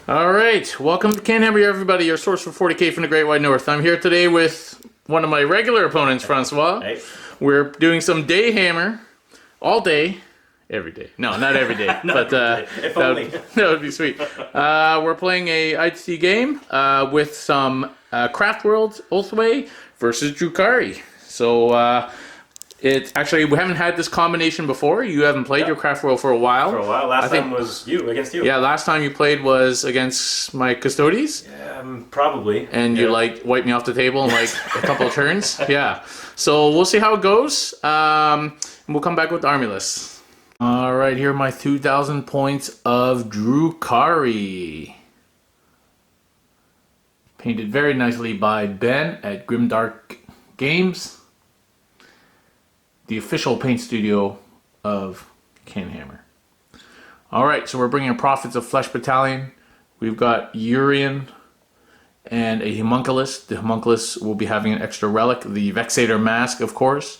All right, welcome to CanHammer, everybody, your source for 40k from the Great White North. I'm here today with one of my regular opponents, Francois. Hey. We're doing some day hammer all day, every day. No, not every day, but if only. that would be sweet. We're playing a ITC game with some Craftworld Ulthwe versus Drukhari. So it's actually, we haven't had this combination before. You haven't played your Craftworld for a while. Last time was you against you. Yeah, last time you played was against my Custodes. Yeah, probably. And you like wiped me off the table in like a couple of turns. Yeah. So we'll see how it goes. And we'll come back with the army list. All right, here are my 2,000 points of Drukhari. Painted very nicely by Ben at Grimdark Games, the official paint studio of CanHammer. All right, so we're bringing Prophets of Flesh Battalion. We've got Urien and a homunculus. The homunculus will be having an extra relic, the Vexator Mask, of course.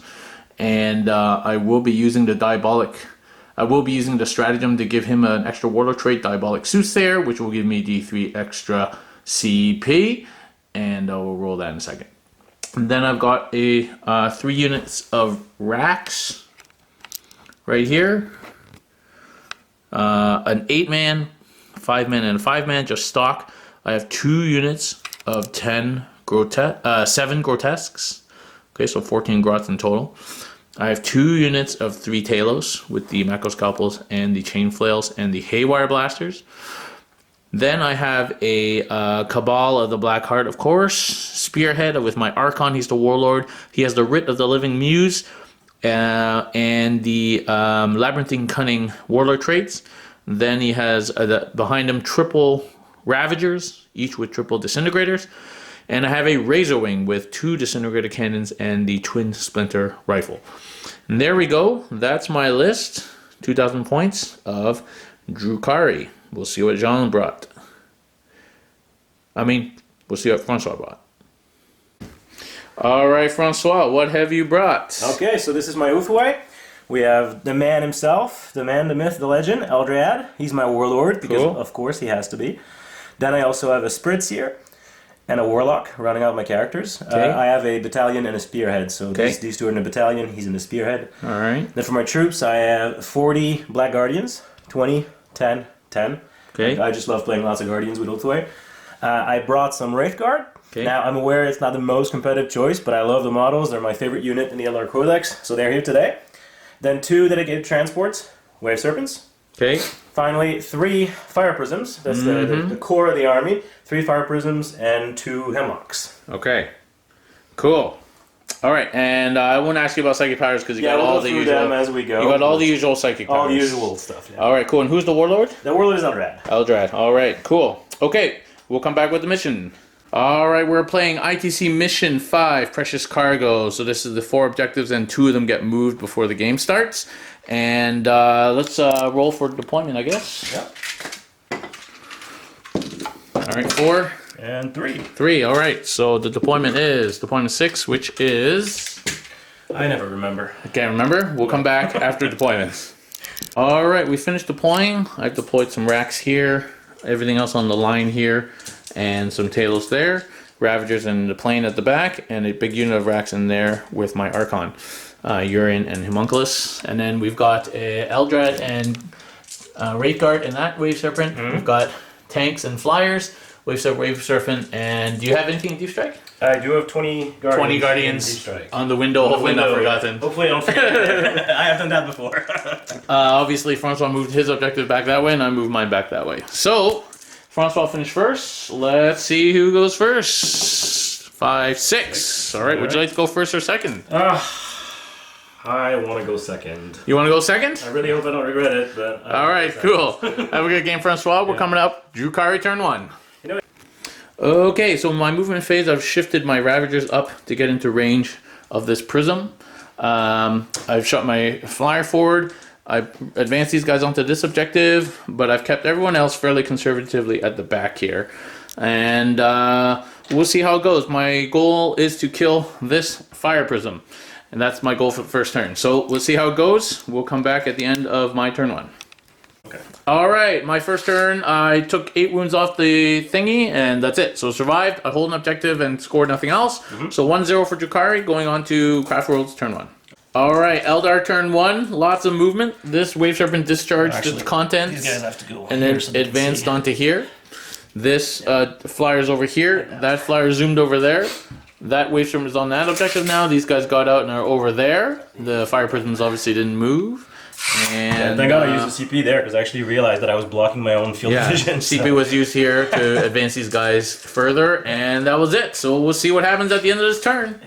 And I will be using the stratagem to give him an extra warlord trait, Diabolic Soothsayer, which will give me D3 extra CP. And we'll roll that in a second. And then I've got a 3 units of Rax right here. An 8-man, 5-man, and a 5-man, just stock. I have 2 units of 7 grotesques. Okay, so 14 grots in total. I have 2 units of 3 Talos with the Macroscalpels and the Chain Flails and the Haywire Blasters. Then I have a Cabal of the Black Heart, of course. Spearhead with my Archon, he's the Warlord. He has the Writ of the Living Muse and the Labyrinthine Cunning Warlord traits. Then he has behind him triple Ravagers, each with triple Disintegrators. And I have a Razor Wing with 2 Disintegrator Cannons and the Twin Splinter Rifle. And there we go. That's my list. 2,000 points of Drukhari. We'll see what Jean brought. We'll see what Francois brought. All right, Francois, what have you brought? Okay, so this is my Ulthwe. We have the man himself, the man, the myth, the legend, Eldrad. He's my warlord because, of course, he has to be. Then I also have a Spritz here and a warlock, rounding out my characters. Okay. I have a battalion and a spearhead. So these two are in the battalion. He's in the spearhead. All right. Then for my troops, I have 40 Black Guardians, 20, 10, 10. Okay. I just love playing lots of Guardians with Ulthwe. I brought some Wraithguard. Okay. Now, I'm aware it's not the most competitive choice, but I love the models. They're my favorite unit in the Eldrad Codex, so they're here today. Then 2 dedicated transports, Wave Serpents. Okay. Finally, 3 Fire Prisms. That's the core of the army. 3 Fire Prisms and 2 Hemlocks. Okay. Cool. All right, and I won't ask you about psychic powers because you got all the usual. Them as we go. You got all the usual psychic powers. All the usual stuff. Yeah. All right, cool. And who's the warlord? The warlord is Eldrad. Eldrad. All right, cool. Okay, we'll come back with the mission. All right, we're playing ITC Mission 5, Precious Cargo. So this is the 4 objectives, and 2 of them get moved before the game starts. And let's roll for deployment, I guess. Yeah. All right, 4. And 3. 3, all right. So the deployment is deployment 6, which is... I never remember. I can't remember. We'll come back after deployment. All right, we finished deploying. I've deployed some racks here, everything else on the line here, and some Talos there, Ravagers in the plane at the back, and a big unit of racks in there with my Archon, Urien and Homunculus. And then we've got Eldrad and Wraithguard in that Wave Serpent. We've got tanks and flyers, Wave Serpent, and do you have anything in Deep Strike? I do have 20 Guardians. 20 Guardians on the window, hopefully not forgotten. Hopefully I don't forget. I have done that before. Obviously, Francois moved his objective back that way, and I moved mine back that way. So, Francois finished first. Let's see who goes first. 5, 6. All right, would you like to go first or second? I want to go second. You want to go second? I really hope I don't regret it, but... All right, cool. Have a good game, Francois. We're coming up. Drukhari turn 1. Okay, so in my movement phase, I've shifted my Ravagers up to get into range of this prism. I've shot my flyer forward. I've advanced these guys onto this objective, but I've kept everyone else fairly conservatively at the back here. And we'll see how it goes. My goal is to kill this fire prism. And that's my goal for the first turn. So we'll see how it goes. We'll come back at the end of my turn 1. Okay. All right, my first turn, I took 8 wounds off the thingy, and that's it. So survived, I hold an objective, and scored nothing else. So 1-0 for Drukhari, going on to Craftworld's turn 1. All right, Eldar turn 1, lots of movement. This Wave Serpent discharged its contents, These guys have to go and then here so they can advanced see. onto here. This flyer's over here, that flyer zoomed over there. That Wave Serpent is on that objective now. These guys got out and are over there. The Fire Prisms obviously didn't move. And thank God I used the CP there because I actually realized that I was blocking my own field of vision. CP was used here to advance these guys further, and that was it. So we'll see what happens at the end of this turn.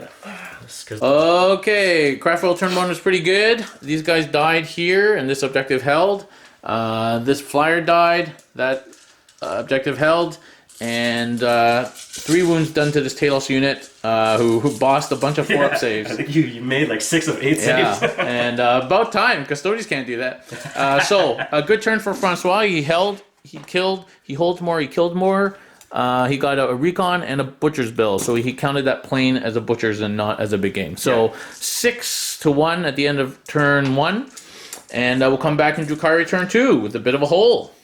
Okay, Craftworld turn 1 was pretty good. These guys died here, and this objective held. This flyer died. That objective held. And 3 wounds done to this Talos unit, who bossed a bunch of 4-up saves. I think you made like 6 of 8 saves. And about time. Custodians can't do that. So, a good turn for Francois. He held, he killed, he holds more, he killed more. He got a recon and a butcher's bill. So he counted that plane as a butcher's and not as a big game. So 6-1 at the end of turn 1. And we'll come back in Drukhari turn 2 with a bit of a hole.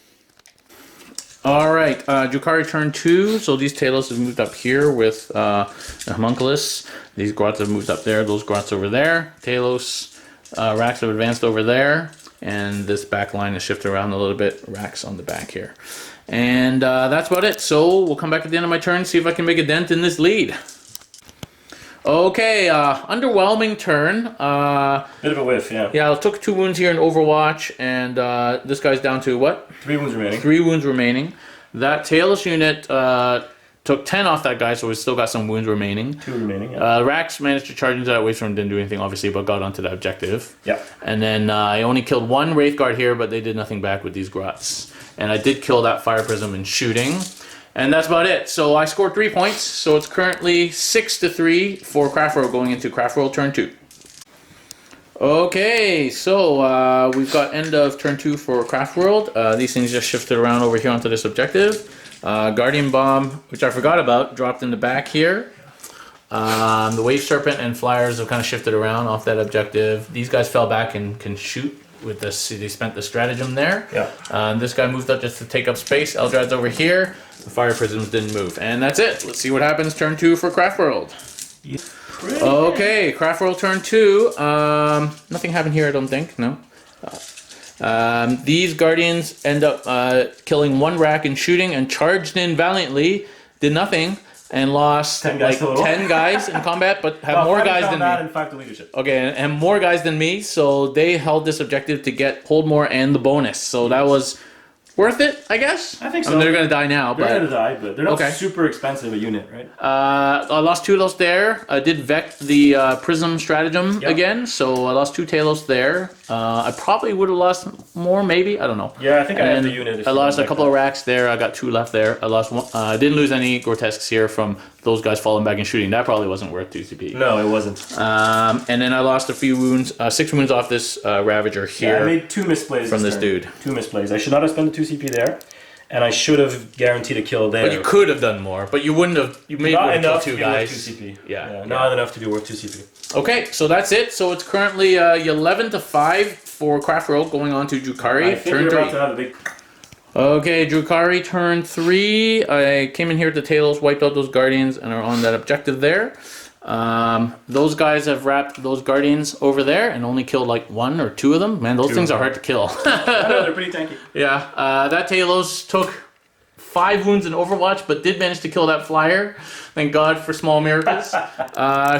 All right, Drukhari turn 2. So these Talos have moved up here with the homunculus. These Grots have moved up there. Those Grots over there. Talos, Racks have advanced over there. And this back line is shifted around a little bit. Racks on the back here. And that's about it. So we'll come back at the end of my turn, see if I can make a dent in this lead. Okay, underwhelming turn. Bit of a whiff, yeah. Yeah, I took 2 wounds here in Overwatch, and this guy's down to what? 3 wounds remaining. 3 wounds remaining. That Talos unit took 10 off that guy, so we still got some wounds remaining. 2 remaining, yeah. Rax managed to charge into that Wave Storm, didn't do anything, obviously, but got onto that objective. Yeah. And then I only killed 1 Wraithguard here, but they did nothing back with these Grots. And I did kill that Fire Prism in shooting. And that's about it. So I scored 3 points. So it's currently 6-3 for Craftworld going into Craftworld turn 2. Okay, so we've got end of turn 2 for Craftworld. These things just shifted around over here onto this objective. Guardian Bomb, which I forgot about, dropped in the back here. The Wave Serpent and Flyers have kind of shifted around off that objective. These guys fell back and can shoot with this. They spent the stratagem there. Yeah. This guy moved up just to take up space. Eldrad's over here. The Fire Prisms didn't move. And that's it. Let's see what happens turn 2 for Craftworld. Okay, Craftworld turn 2. Nothing happened here, I don't think. No. These Guardians end up killing 1 Rack and shooting and charged in valiantly. Did nothing. And lost 10 guys like 10 guys in combat, but have more guys than me. And 5 to leadership. Okay, and more guys than me, so they held this objective to get hold more and the bonus. So that was worth it, I guess. I think so. I mean, they're gonna die now, They're but gonna die, but they're not super expensive a unit, right? I lost 2 Talos there. I did Vect the Prism stratagem again, so I lost 2 Talos there. I probably would have lost more, maybe. I don't know. Yeah, I think I have the unit. I lost a couple of Racks there. I got 2 left there. I lost 1. I didn't lose any Grotesques here from those guys falling back and shooting. That probably wasn't worth 2 CP. No, it wasn't. And then I lost a few wounds, 6 wounds off this Ravager here. Yeah, I made 2 misplays from this dude. 2 misplays. I should not have spent the 2 CP there, and I should have guaranteed a kill there. But you could have done more, but you wouldn't have. You made not one enough kill 2 to guys. Be worth 2 CP. Yeah, not enough to be worth 2 CP. Okay, so that's it. So it's currently 11-5 for Craftworld going on to Drukhari. I think turn we're 3. about to have a big. Okay, Drukhari turn 3. I came in here to Talos, wiped out those Guardians, and are on that objective there. Those guys have wrapped those Guardians over there and only killed like 1 or 2 of them. Man, those things are hard to kill. I know, they're pretty tanky. Yeah, that Talos took 5 wounds in Overwatch, but did manage to kill that Flyer. Thank God for small miracles.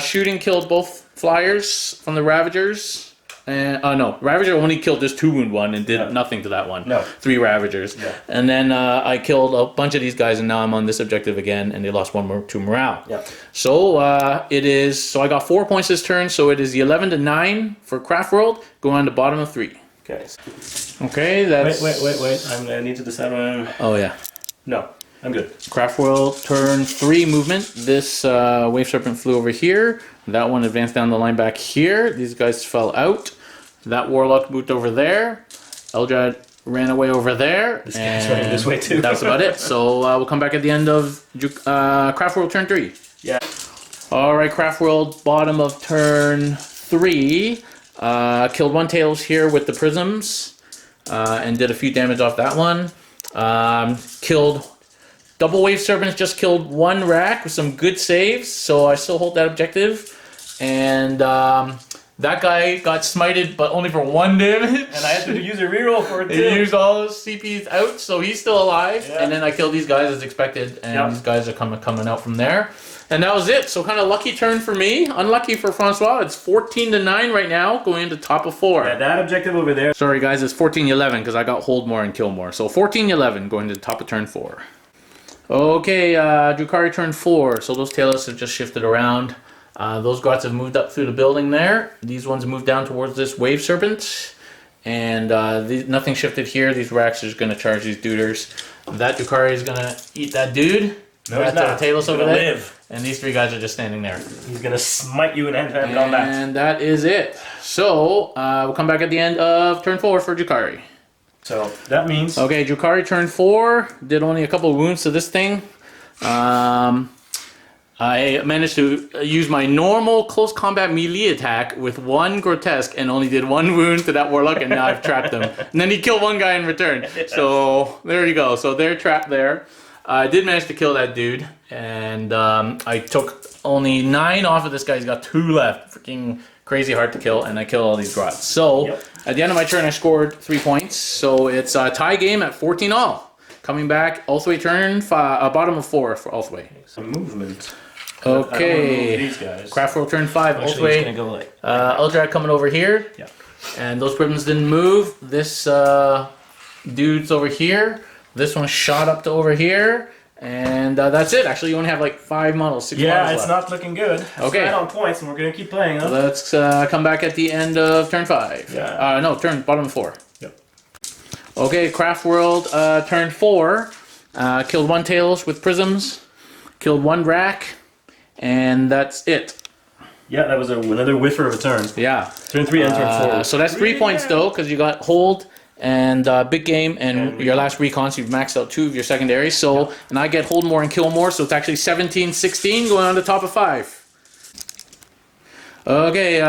Shooting killed both Flyers from the Ravagers. And no, Ravager only killed this 2-wound one and did nothing to that one. No. 3 Ravagers. Yeah. And then I killed a bunch of these guys, and now I'm on this objective again, and they lost 1 more to morale. Yeah. So it is. So I got 4 points this turn. So it is 11-9 for Craftworld, going on to bottom of 3. Okay. Okay, that's. Wait. I need to decide when. Oh yeah. No, I'm good. Craftworld turn 3 movement. This Wave Serpent flew over here. That one advanced down the line back here. These guys fell out. That Warlock moved over there. Eldrad ran away over there. This guy's running this way too. That's about it. So we'll come back at the end of Craftworld turn 3. Yeah. Alright, Craftworld, bottom of turn 3. Killed 1 Tails here with the Prisms. and did a few damage off that one. Killed double wave serpents, just killed one rack with some good saves, so I still hold that objective. And that guy got smited, but only for 1 damage. And I had to use a reroll for it too. He used all his CPs out, so he's still alive. Yeah. And then I killed these guys as expected, and these guys are coming out from there. And that was it. So kind of lucky turn for me. Unlucky for Francois. It's 14-9 right now, going into top of 4. Yeah, that objective over there. Sorry guys, it's 14-11 because I got hold more and kill more. So 14-11 going to the top of turn 4. Okay, Drukhari turn 4. So those tailors have just shifted around. Those guards have moved up through the building there. These ones moved down towards this wave serpent. And nothing shifted here. These racks are just going to charge these duders. That Drukhari is going to eat that dude. No, he's not. Talos over there. Live. And these 3 guys are just standing there. He's going to smite you and hand on back. And that is it. So, we'll come back at the end of turn 4 for Drukhari. So, that means... Okay, Drukhari turn 4. Did only a couple of wounds to this thing. I managed to use my normal close combat melee attack with 1 grotesque and only did 1 wound to that warlock, and now I've trapped him. And then he killed 1 guy in return. So there you go. So they're trapped there. I did manage to kill that dude, and I took only 9 off of this guy. He's got 2 left. Freaking crazy hard to kill, and I killed all these grots. So at the end of my turn, I scored 3 points. So it's a tie game at 14-all. Coming back, Ulthwe turn, bottom of 4 for Ulthwe. Some movement. Okay, these guys. Craftworld turn 5, Ulthwe. Gonna go like Eldrad coming over here. Yeah. And those ribbons didn't move. This dude's over here. This one shot up to over here. And that's it. Actually, you only have like 5 models, 6 models Yeah, it's left. not looking good. Okay. It's right on points, and we're going to keep playing them. Let's come back at the end of turn 5. Yeah. No, bottom of 4. Yep. Okay, Craftworld turn 4. Killed 1 Tails with prisms. Killed 1 rack. And that's it. Yeah, that was another whiffer of a turn. Yeah. Turn 3 and turn 4. So that's 3 points though, because you got hold and big game and your last recon, so you've maxed out 2 of your secondaries. So, and I get hold more and kill more, so it's actually 17-16 going on the top of 5. Okay,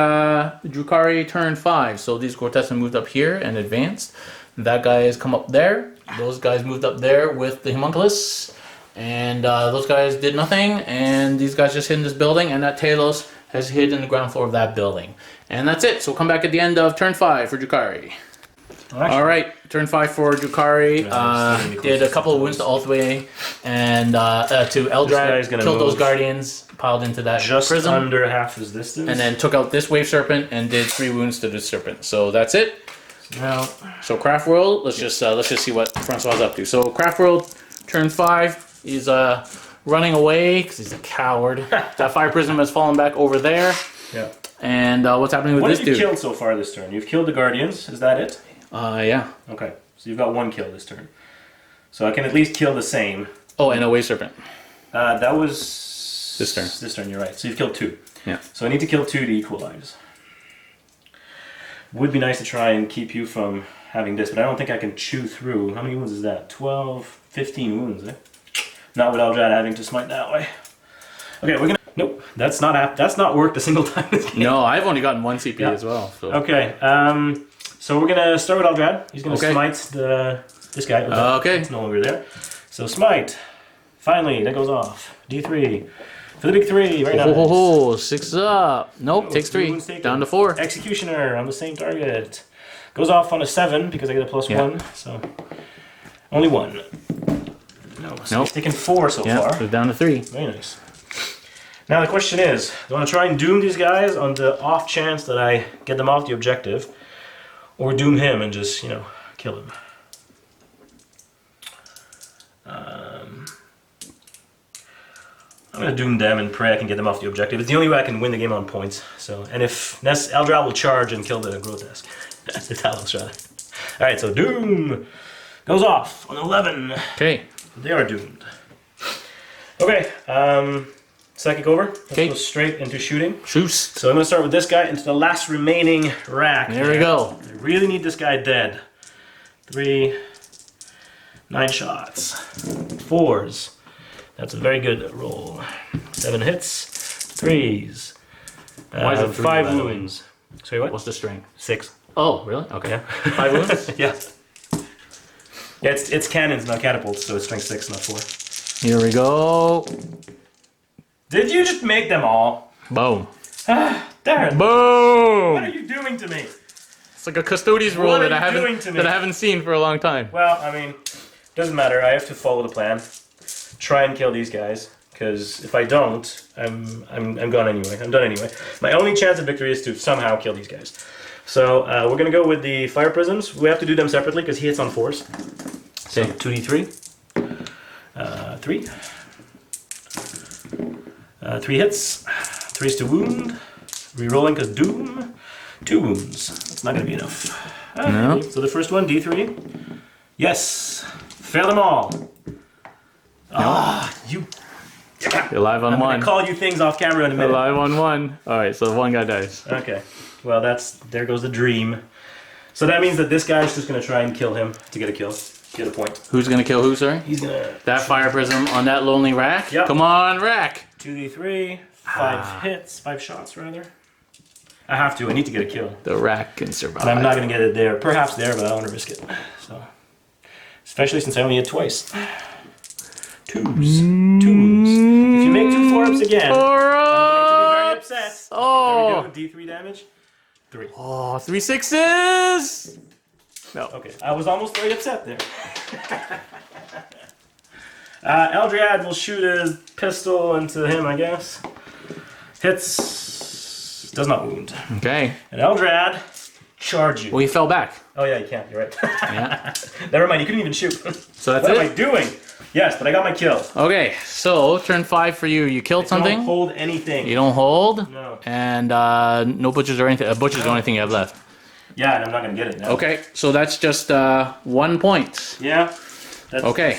Drukhari turn 5. So these Cortez moved up here and advanced. That guy has come up there. Those guys moved up there with the homunculus. And those guys did nothing, and these guys just hid in this building, and that Talos has hid in the ground floor of that building. And that's it. So we'll come back at the end of turn 5 for Drukhari. All right, turn 5 for Drukhari. Did a couple of wounds to Ulthwe and to Eldrad. Killed those guardians, piled into that just prism. under half his distance. And then took out this wave serpent and did 3 wounds to this serpent. So that's it. So Craftworld, let's just see what Francois up to. So Craftworld, turn 5. He's running away because he's a coward. That fire prism has fallen back over there. Yeah. And what's happening with this dude? What have you killed so far this turn? You've killed the guardians. Is that it? Yeah. Okay. So you've got 1 kill this turn. So I can at least kill the same. Oh, and a wave serpent. That was this turn. This turn, you're right. So you've killed 2. Yeah. So I need to kill 2 to equalize. Would be nice to try and keep you from having this, but I don't think I can chew through. How many wounds is that? 12, 15 wounds, eh? Not with Eldrad having to smite that way. Okay, we're gonna... Nope, that's not worked a single time this game. No, I've only gotten 1 CP as well. So. Okay, so we're gonna start with Eldrad. He's gonna smite this guy. Okay. It's no longer there. So smite. Finally, that goes off. D3. For the big 3, right now. Oh, 6 up. Nope, takes 3. Down to 4. Executioner on the same target. Goes off on a 7 because I get a +1. So only 1. No, so he's taken 4 so far. So down to 3. Very nice. Now the question is, do I want to try and doom these guys on the off chance that I get them off the objective, or doom him and just, you know, kill him? I'm going to doom them and pray I can get them off the objective. It's the only way I can win the game on points. So, and if Eldrad will charge and kill the grotesque. The Talos, rather. Alright, so doom goes off on 11. Okay. They are doomed. Okay, psychic over. Let's go straight into shooting. Shoot. So I'm going to start with this guy into the last remaining rack. There we go. I really need this guy dead. 3, 9 shots. 4s. That's a very good roll. 7 hits. 3s. Why is it 3, 5 wounds. Sorry, what? What's the strength? 6. Oh, really? Okay. Yeah. 5 wounds? Yeah. Yeah, it's cannons, not catapults, so it's strength 6, not 4. Here we go. Did you just make them all? Boom. Darren. Boom. What are you doing to me? It's like a custodian's rule What that are I you doing to me? haven't seen for a long time. Well, I mean, doesn't matter. I have to follow the plan. Try and kill these guys, because if I don't, I'm gone anyway. I'm done anyway. My only chance of victory is to somehow kill these guys. So we're gonna go with the fire prisms. We have to do them separately because he hits on 4s. So 2d3, 3, 3 hits, 3's to wound, rerolling because doom, 2 wounds. That's not gonna be enough. No. So the first one, d3, yes, fail them all. Ah, you. You're live on I'm one. gonna call you things off camera in a You're minute. live on one. All right, so one guy dies. Okay. Well, there goes the dream. So that means that this guy's just gonna try and kill him to get a kill, get a point. Who's gonna kill who? Sorry. He's gonna. That fire prism on that lonely rack. Yep. Come on, rack. 2d3, 5 hits, 5 shots rather. I have to. I need to get a kill. The rack can survive. But I'm not gonna get it there. Perhaps there, but I don't want to risk it. So, especially since I only hit twice. 2s. 2s. If you make 2 4-ups again, I'm going to be very upset. Oh. There we go. D3 damage. 3. Oh, 3 6s. No. Okay, I was almost very upset there. Eldrad will shoot his pistol into him, I guess. Hits. Does not wound. Okay. And Eldrad, charge you. Well, he fell back. Oh yeah, you can't. You're right. Yeah. Never mind. You couldn't even shoot. So that's what it. am I doing? Yes, but I got my kill. Okay, so turn 5 for you. You killed something. Don't hold anything. You don't hold. No. And no butchers or anything. Butchers the only thing you have left. Yeah, and I'm not gonna get it now. Okay, so that's just 1 point. Yeah. That's, Okay,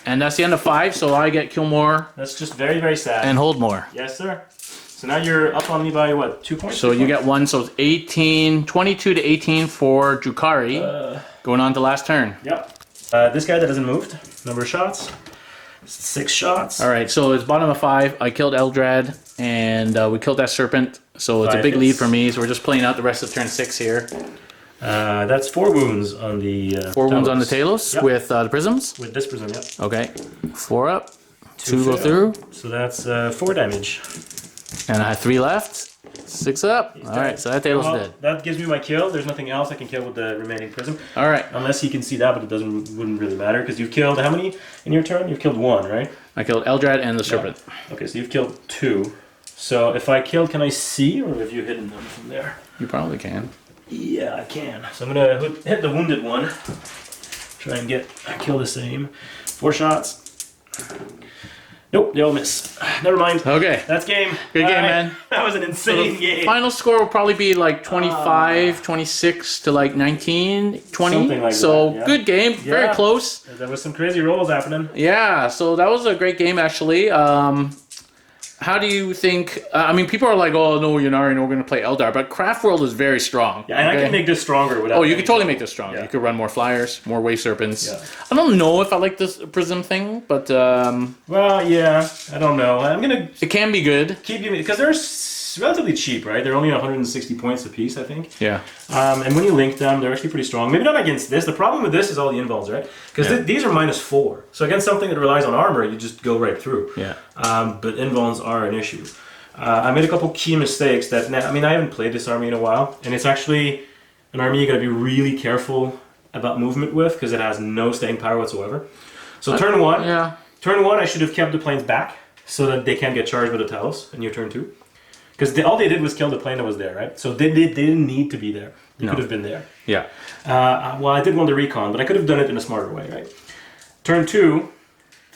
and that's the end of 5. So I get kill more That's just very, very sad. and hold more. Yes, sir. So now you're up on me by what? 2 points. So you get 1. So it's 18, 22 to 18 for Drukhari. Going on to last turn. Yep. This guy that hasn't moved. Number of shots. 6 shots. All right, so it's bottom of 5. I killed Eldrad, and we killed that serpent. So it's a 5 big lead hits. for me. So we're just playing out the rest of turn 6 here. That's 4 wounds on the. 4 wounds on the Talos Yep. with the prisms. With this prism, yep. Okay, 4 up, 2 fail. go through, So that's 4 damage. and I have 3 left. 6 up. All right, so that Talos Well, dead. that gives me my kill. There's nothing else I can kill with the remaining prism. All right, Unless you can see that, but it wouldn't really matter because you've killed how many in your turn? You've killed 1, right? I killed Eldrad and the serpent. Okay, so you've killed 2. So if I kill, can I see, or have you hidden them from there? You probably can. Yeah, I can. So I'm gonna hit the wounded one. Try and kill the same. 4 shots. Nope, they all miss. Never mind. Okay, That's game. good game, All right. man. That was an insane game. Final score will probably be like 25, 26 to like 19, 20. Something like so that, yeah. good game, very Yeah. close. There was some crazy rolls happening. Yeah, so that was a great game actually. How do you think? I mean, people are like, "Oh no, you're not. We're going to play Eldar," but Craftworld is very strong. Yeah, and I okay? can make this stronger without. Oh, you could totally make this stronger. Yeah. You could run more flyers, more wave serpents. Yeah. I don't know if I like this prism thing, but Well, yeah, I don't know. I'm gonna it can be good. keep you because they're relatively cheap, right? They're only 160 points a piece, I think. Yeah. And when you link them, they're actually pretty strong. Maybe not against this. The problem with this is all the invulns, right? Because Yeah. these are -4. So against something that relies on armor, you just go right through. Yeah. But invulns are an issue. I made a couple key mistakes that, I mean, I haven't played this army in a while, and it's actually an army you gotta be really careful about movement with, because it has no staying power whatsoever. So turn 1, Yeah. turn 1 I should have kept the planes back, so that they can't get charged with a Talos in your turn 2. Because all they did was kill the plane that was there, right? So they didn't need to be there. You No. could have been there. Yeah. Well, I did want the recon, but I could have done it in a smarter way, right? Turn 2...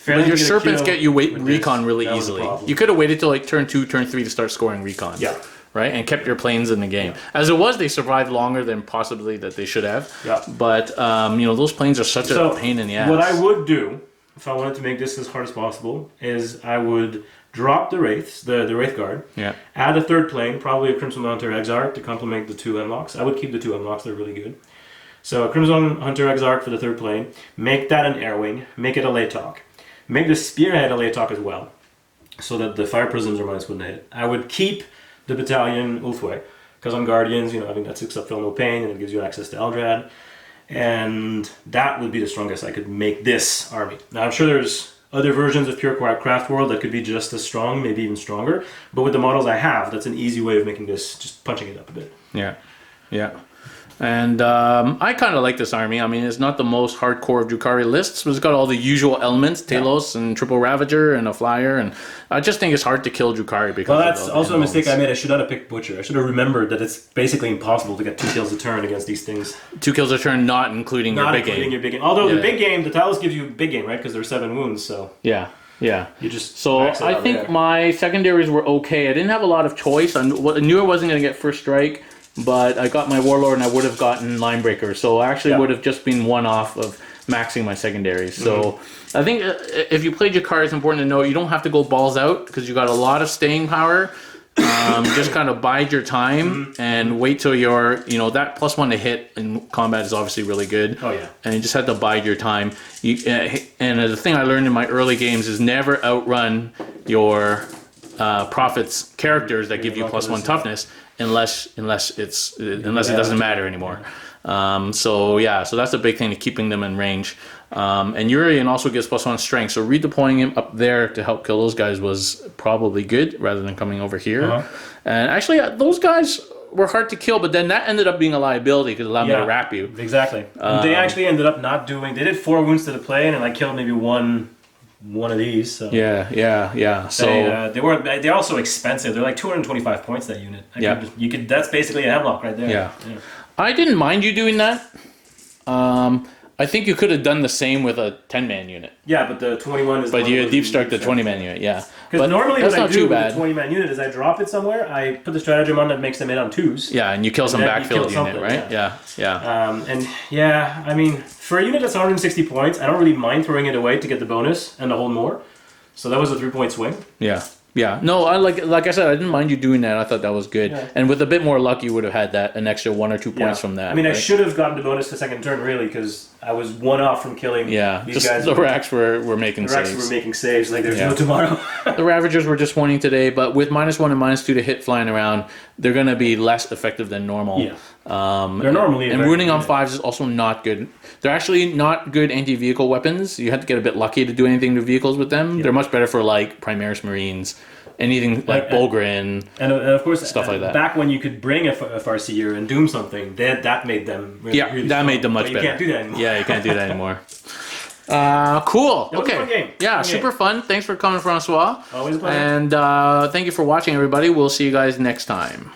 But your serpents get you with recon this. really That was the easily. problem. You could have waited till like turn 2, turn 3 to start scoring recon. Yeah. Right? And kept your planes in the game. As it was, they survived longer than possibly that they should have. Yeah. But, those planes are such a pain in the ass. What I would do, if I wanted to make this as hard as possible, is I would drop the Wraiths, the Wraith Guard, Yeah. add a 3rd plane, probably a Crimson Hunter Exarch to complement the 2 unlocks. I would keep the 2 unlocks, they're really good. So a Crimson Hunter Exarch for the 3rd plane, make that an Airwing, make it a Laytalk. Make the Spearhead a Laytalk as well, so that the Fire Prisms are -1 to hit. I would keep the Battalion Ulthwe, because on Guardians, I think that 6 up Feel No Pain, and it gives you access to Eldrad. and that would be the strongest I could make this army. Now I'm sure there's other versions of Pure Craftworld that could be just as strong, maybe even stronger, but with the models I have, that's an easy way of making this, just punching it up a bit. Yeah, yeah. And I kind of like this army. I mean, it's not the most hardcore of Drukhari lists, but it's got all the usual elements, Talos and Triple Ravager and a Flyer, and I just think it's hard to kill Drukhari because well, that's also a mistake I made. I should not have picked Butcher. I should have remembered that it's basically impossible to get 2 kills a turn against these things. 2 kills a turn, not including your big game. Although the big game, the Talos gives you big game, right? Because there's 7 wounds, so... Yeah. Yeah. You just so I think my secondaries were okay. I didn't have a lot of choice. I knew I wasn't going to get first strike, but I got my Warlord and I would have gotten Linebreaker. So I actually would have just been one off of maxing my secondaries. So I think if you play Drukhari, it's important to know you don't have to go balls out because you got a lot of staying power. Just kind of bide your time and wait till you're, that +1 to hit in combat is obviously really good. Oh yeah. And you just have to bide your time. And the thing I learned in my early games is never outrun your Prophet's characters that give you +1 toughness unless it doesn't matter anymore. So that's a big thing to keeping them in range. And Urien also gives +1 strength, so redeploying him up there to help kill those guys was probably good rather than coming over here. And actually, those guys were hard to kill, but then that ended up being a liability because it allowed me to wrap you. Exactly. They actually ended up not doing. They did 4 wounds to the plane, and I killed maybe one of these. So. Yeah. So they're also expensive. They're like 225 points that unit. You could. That's basically a hemlock right there. Yeah. I didn't mind you doing that. I think you could have done the same with a 10-man unit. Yeah, but the 21 is... But you deep struck the 20-man unit, yeah. Because normally what I do with the 20-man unit is I drop it somewhere, I put the stratagem on that makes them hit on 2s. Yeah, and you kill some backfield unit, right? Yeah. I mean, for a unit that's 160 points, I don't really mind throwing it away to get the bonus and to hold more. So that was a 3-point swing. Yeah. No, I like I said, I didn't mind you doing that. I thought that was good. Yeah. And with a bit more luck, you would have had an extra 1 or 2 points from that. I mean, right? I should have gotten the bonus the second turn, really, because I was 1 off from killing these guys. The Racks were making saves. The Racks were making saves like there's no tomorrow. The Ravagers were disappointing today, but with -1 and -2 to hit flying around, they're going to be less effective than normal. Yeah. They're normally... And wounding on 5s is also not good. They're actually not good anti-vehicle weapons. You have to get a bit lucky to do anything to vehicles with them. Yeah. They're much better for, like, Primaris Marines. Anything like Bulgrin, and of course stuff like that. Back when you could bring a Farseer and doom something, that made them really that made them much better. You can't do that anymore. Yeah, you can't do that anymore. Cool. It was a fun game. Yeah, super fun. Thanks for coming, Francois. Always a pleasure. And thank you for watching, everybody. We'll see you guys next time.